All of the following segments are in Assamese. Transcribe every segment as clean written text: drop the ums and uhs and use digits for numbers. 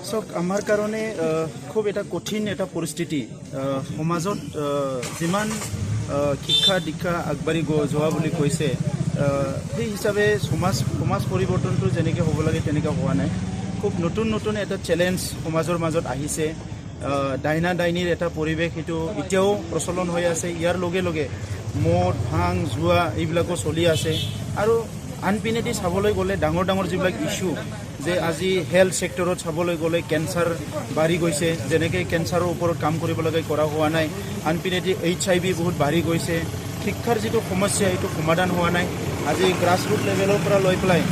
চাওক আমাৰ কাৰণে খুব এটা কঠিন এটা পৰিস্থিতি সমাজত যিমান শিক্ষা দীক্ষা আগবাঢ়ি যোৱা বুলি কৈছে সেই হিচাপে সমাজ পৰিৱৰ্তনটো যেনেকৈ হ'ব লাগে তেনেকৈ হোৱা নাই খুব নতুন এটা চেলেঞ্জ সমাজৰ মাজত আহিছে ডাইনা ডাইনিৰ এটা পৰিৱেশ সেইটো এতিয়াও প্ৰচলন হৈ আছে ইয়াৰ লগে লগে মদ ভাং জুৱা এইবিলাকো চলি আছে আৰু আনপিনেদি চাবলৈ গ'লে ডাঙৰ যিবিলাক ইছ্যু যে আজি হেল্থ ছেক্টৰত চাবলৈ গ'লে কেঞ্চাৰ বাঢ়ি গৈছে যেনেকৈ কেঞ্চাৰৰ ওপৰত কাম কৰিবলগীয়া কৰা হোৱা নাই আনপিনেদি HIV বহুত বাঢ়ি গৈছে শিক্ষাৰ যিটো সমস্যা এইটো সমাধান হোৱা নাই আজি গ্ৰাছৰুট লেভেলৰ পৰা লৈ পেলাই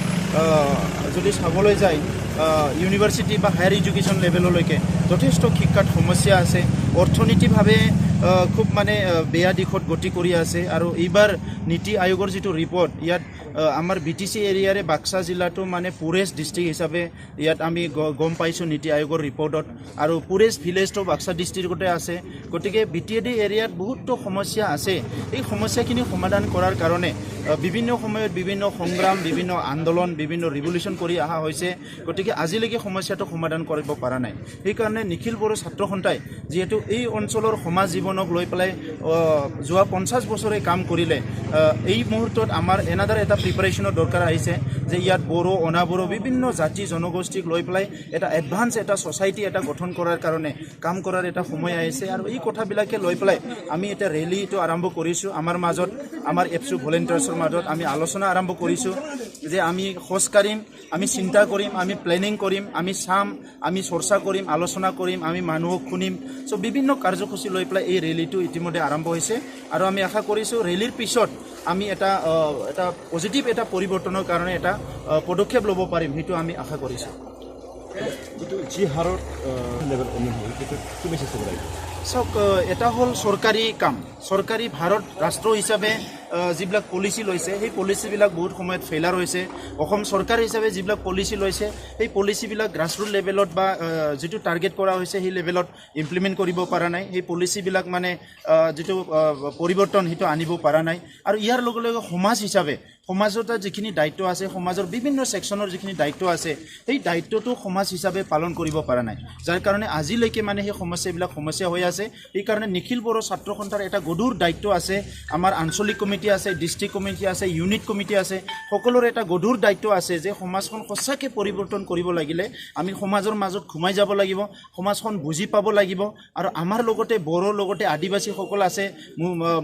যদি চাবলৈ যায় ইউনিভাৰ্চিটি বা হায়াৰ এডুকেশ্যন লেভেললৈকে যথেষ্ট শিক্ষাত সমস্যা আছে অৰ্থনীতিভাৱে খুব মানে বেয়া দিশত গতি কৰি আছে আৰু এইবাৰ নীতি আয়োগৰ যিটো ৰিপৰ্ট ইয়াত আমাৰ BTC এৰিয়াৰে বাক্সা জিলাটো মানে পুৰেষ্ট ডিষ্ট্ৰিক্ট হিচাপে ইয়াত আমি গম পাইছোঁ নীতি আয়োগৰ ৰিপৰ্টত আৰু পুৰেষ্ট ভিলেজটো বাক্সা ডিষ্ট্ৰিক্টতে আছে গতিকে BTAD এৰিয়াত বহুতো সমস্যা আছে এই সমস্যাখিনি সমাধান কৰাৰ কাৰণে বিভিন্ন সময়ত বিভিন্ন সংগ্ৰাম বিভিন্ন আন্দোলন বিভিন্ন ৰিভলিউশ্যন কৰি অহা হৈছে গতিকে আজিলৈকে সমস্যাটো সমাধান কৰিব পৰা নাই সেইকাৰণে নিখিল বড়ো ছাত্ৰ সন্থাই যিহেতু এই অঞ্চলৰ সমাজ জীৱনক লৈ পেলাই যোৱা 50 বছৰে কাম কৰিলে এই মুহূৰ্তত আমাৰ এনাদাৰ এটা প্ৰিপাৰেশ্যনৰ দৰকাৰ আহিছে যে ইয়াত বড়ো অনাবড়ো বিভিন্ন জাতি জনগোষ্ঠীক লৈ পেলাই এটা এডভান্স এটা ছ'চাইটি এটা গঠন কৰাৰ কাৰণে কাম কৰাৰ এটা সময় আহিছে আৰু এই কথাবিলাকে লৈ পেলাই আমি এটা ৰেলীটো আৰম্ভ কৰিছোঁ আমাৰ মাজত আমাৰ এপছু ভলেণ্টিয়াৰ্ছৰ মাজত আমি আলোচনা আৰম্ভ কৰিছোঁ যে আমি খোজ কাঢ়িম আমি চিন্তা কৰিম আমি প্লেনিং কৰিম আমি চাম আমি চৰ্চা কৰিম আলোচনা কৰিম আমি মানুহক শুনিম চ' বিভিন্ন কাৰ্যসূচী লৈ পেলাই এই ৰেলীটো ইতিমধ্যে আৰম্ভ হৈছে আৰু আমি আশা কৰিছোঁ ৰেলীৰ পিছত আমি এটা পজিটিভ এটা পৰিৱৰ্তনৰ কাৰণে এটা পদক্ষেপ ল'ব পাৰিম সেইটো আমি আশা কৰিছোঁ যি হাৰত লেভেল অনুভৱ সেইটো কি মেছেজ হ'ব লাগিব চাওক এটা হ'ল চৰকাৰী কাম চৰকাৰী ভাৰত ৰাষ্ট্ৰ হিচাপে যিবিলাক পলিচি লৈছে সেই পলিচিবিলাক বহুত সময়ত ফেইলাৰ হৈছে অসম চৰকাৰ হিচাপে যিবিলাক পলিচি লৈছে সেই পলিচিবিলাক গ্ৰাছৰুট লেভেলত বা যিটো টাৰ্গেট কৰা হৈছে সেই লেভেলত ইমপ্লিমেণ্ট কৰিব পৰা নাই সেই পলিচিবিলাক মানে যিটো পৰিৱৰ্তন সেইটো আনিব পৰা নাই আৰু ইয়াৰ লগে লগে সমাজ হিচাপে সমাজত যিখিনি দায়িত্ব আছে সমাজৰ বিভিন্ন ছেকশ্যনৰ যিখিনি দায়িত্ব আছে সেই দায়িত্বটো সমাজ হিচাপে পালন কৰিব পৰা নাই যাৰ কাৰণে আজিলৈকে মানে সেই সমস্যাবিলাক সমস্যা হৈ আছে সেইকাৰণে নিখিল বড়ো ছাত্ৰ সন্থাৰ এটা গধুৰ দায়িত্ব আছে আমাৰ আঞ্চলিক কমিটি আছে ডিষ্ট্ৰিক্ট কমিটি আছে ইউনিট কমিটি আছে সকলোৰে এটা গধুৰ দায়িত্ব আছে যে সমাজখন সঁচাকৈ পৰিৱৰ্তন কৰিব লাগিলে আমি সমাজৰ মাজত সোমাই যাব লাগিব সমাজখন বুজি পাব লাগিব আৰু আমাৰ লগতে বড়ো লগতে আদিবাসীসকল আছে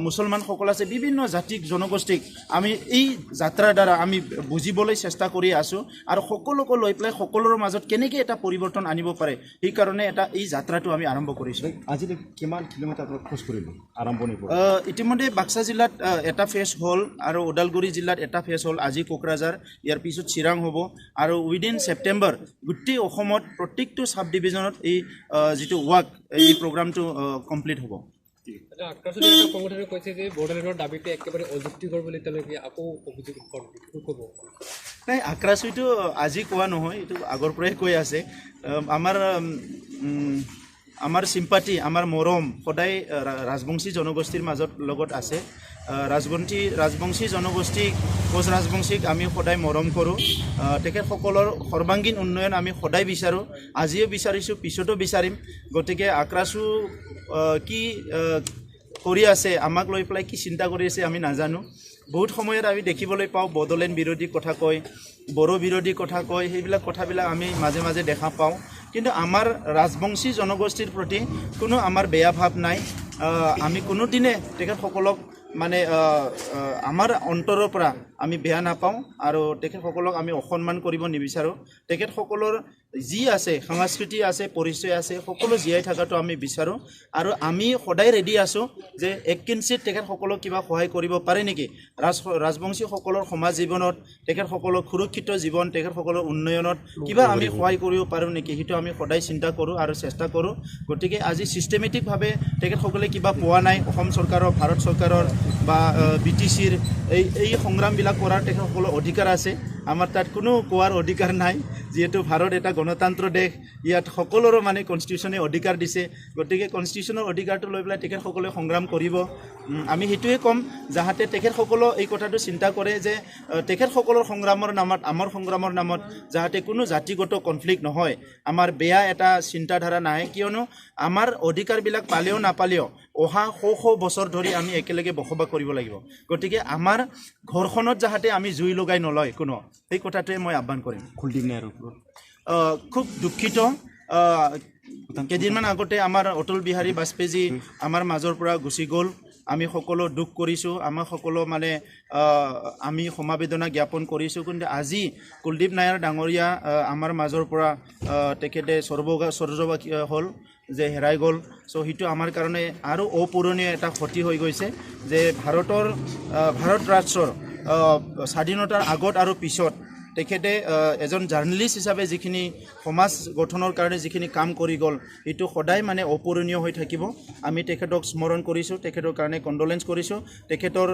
মুছলমানসকল আছে বিভিন্ন জাতি জনগোষ্ঠীক আমি এই যাত্ৰাৰ দ্বাৰা আমি বুজিবলৈ চেষ্টা কৰি আছোঁ আৰু সকলোকে লৈ পেলাই সকলোৰে মাজত কেনেকৈ এটা পৰিৱৰ্তন আনিব পাৰে সেইকাৰণে এটা এই যাত্ৰাটো আমি আৰম্ভ কৰিছোঁ আজিলৈ কিমান কিলোমিটাৰ খোজ কৰিলোঁ আৰম্ভণিৰ পৰা ইতিমধ্যে বাক্সা জিলাত এটা ফেজ হ'ল আৰু ওদালগুৰি জিলাত এটা ফেজ হ'ল আজি কোকৰাঝাৰ ইয়াৰ পিছত চিৰাং হ'ব আৰু উইদিন ছেপ্টেম্বৰ গোটেই অসমত প্ৰত্যেকটো চাব ডিভিজনত এই যিটো ৱাক এই প্ৰগ্ৰামটো কমপ্লিট হ'ব সংগঠনে কৈছে যে বড়োলেণ্ডৰ দাবীটো একেবাৰে অযুক্তিকৰ বুলি তেওঁলোকে আকৌ অভিযোগ ক'ব নাই আক্ৰাচুইটো আজি কোৱা নহয় এইটো আগৰ পৰাই কৈ আছে আমাৰ চিম্পাতি আমাৰ মৰম সদায় ৰাজবংশী জনগোষ্ঠীৰ মাজত লগত আছে ৰাজবংশী জনগোষ্ঠীক কোচ ৰাজবংশীক আমি সদায় মৰম কৰোঁ তেখেতসকলৰ সৰ্বাংগীন উন্নয়ন আমি সদায় বিচাৰোঁ আজিও বিচাৰিছোঁ পিছতো বিচাৰিম গতিকে আক্ৰাচু কি কৰি আছে আমাক লৈ পেলাই কি চিন্তা কৰি আছে আমি নাজানো বহুত সময়ত আমি দেখিবলৈ পাওঁ বড়োলেণ্ড বিৰোধী কথা কয় বড়ো বিৰোধী কথা কয় সেইবিলাক কথাবিলাক আমি মাজে মাজে দেখা পাওঁ কিন্তু আমাৰ ৰাজবংশী জনগোষ্ঠীৰ প্ৰতি কোনো আমাৰ বেয়া ভাৱ নাই আমি কোনোদিনে তেখেতসকলক মানে আমাৰ অন্তৰৰ পৰা আমি বেয়া নাপাওঁ আৰু তেখেতসকলক আমি অসন্মান কৰিব নিবিচাৰোঁ তেখেতসকলৰ যি আছে সংস্কৃতি আছে পৰিচয় আছে সকলো জীয়াই থকাটো আমি বিচাৰোঁ আৰু আমি সদায় ৰেডি আছোঁ যে এক কিঞ্চিত তেখেতসকলক কিবা সহায় কৰিব পাৰে নেকি ৰাজবংশীসকলৰ সমাজ জীৱনত তেখেতসকলৰ সুৰক্ষিত জীৱন তেখেতসকলৰ উন্নয়নত কিবা আমি সহায় কৰিব পাৰোঁ নেকি সেইটো আমি সদায় চিন্তা কৰোঁ আৰু চেষ্টা কৰোঁ গতিকে আজি ছিষ্টেমেটিকভাৱে তেখেতসকলে কিবা পোৱা নাই অসম চৰকাৰৰ ভাৰত চৰকাৰৰ বা BTCৰ এই সংগ্ৰামবিলাক কৰাৰ তেখেতসকলৰ অধিকাৰ আছে আমাৰ তাত কোনো কোৱাৰ অধিকাৰ নাই যিহেতু ভাৰত এটা গণতন্ত্ৰ দেশ ইয়াত সকলোৰে মানে কনষ্টিটিউশ্যনে অধিকাৰ দিছে গতিকে কনষ্টিটিউশ্যনৰ অধিকাৰটো লৈ পেলাই তেখেতসকলে সংগ্ৰাম কৰিব আমি সেইটোৱে ক'ম যাহাতে তেখেতসকলেও এই কথাটো চিন্তা কৰে যে তেখেতসকলৰ সংগ্ৰামৰ নামত আমাৰ সংগ্ৰামৰ নামত যাহাতে কোনো জাতিগত কনফ্লিক্ট নহয় আমাৰ বেয়া এটা চিন্তাধাৰা নাহে কিয়নো আমাৰ অধিকাৰবিলাক পালেও নাপালেও অহা শ বছৰ ধৰি আমি একেলগে বসবাস কৰিব লাগিব গতিকে আমাৰ ঘৰখনত যাহাতে আমি জুই লগাই নলয় কোনো সেই কথাটোৱে মই আহ্বান কৰিম কুলদীপ নায়াৰৰ ওপৰত খুব দুঃখিত কেইদিনমান আগতে আমাৰ অটল বিহাৰী বাজপেয়ীজী আমাৰ মাজৰ পৰা গুচি গ'ল আমি সকলো দুখ কৰিছোঁ আমাৰ সকলো মানে আমি সমবেদনা জ্ঞাপন কৰিছোঁ কিন্তু আজি কুলদীপ নায়াৰ ডাঙৰীয়া আমাৰ মাজৰ পৰা তেখেতে স্বৰ্গবাসী হ'ল যে হেৰাই গ'ল চ' সেইটো আমাৰ কাৰণে আৰু অপূৰণীয় এটা ক্ষতি হৈ গৈছে যে ভাৰত ৰাষ্ট্ৰৰ স্বাধীনতাৰ আগত আৰু পিছত তেখেতে এজন জাৰ্নেলিষ্ট হিচাপে যিখিনি সমাজ গঠনৰ কাৰণে যিখিনি কাম কৰি গ'ল সেইটো সদায় মানে অপূৰণীয় হৈ থাকিব আমি তেখেতক স্মৰণ কৰিছোঁ তেখেতৰ কাৰণে কণ্ডলেঞ্চ কৰিছোঁ তেখেতৰ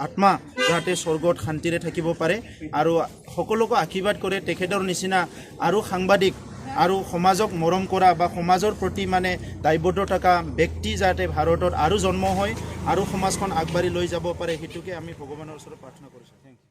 আত্মা যাতে স্বৰ্গত শান্তিৰে থাকিব পাৰে আৰু সকলোকে আশীৰ্বাদ কৰে তেখেতৰ নিচিনা আৰু সাংবাদিক আৰু সমাজক মৰম কৰা বা সমাজৰ প্ৰতি মানে দায়বদ্ধ থকা ব্যক্তি যাতে ভাৰতত আৰু জন্ম হয় আৰু সমাজখন আগবাঢ়ি লৈ যাব পাৰে সেইটোকে আমি ভগৱানৰ ওচৰত প্ৰাৰ্থনা কৰিছোঁ থেংক ইউ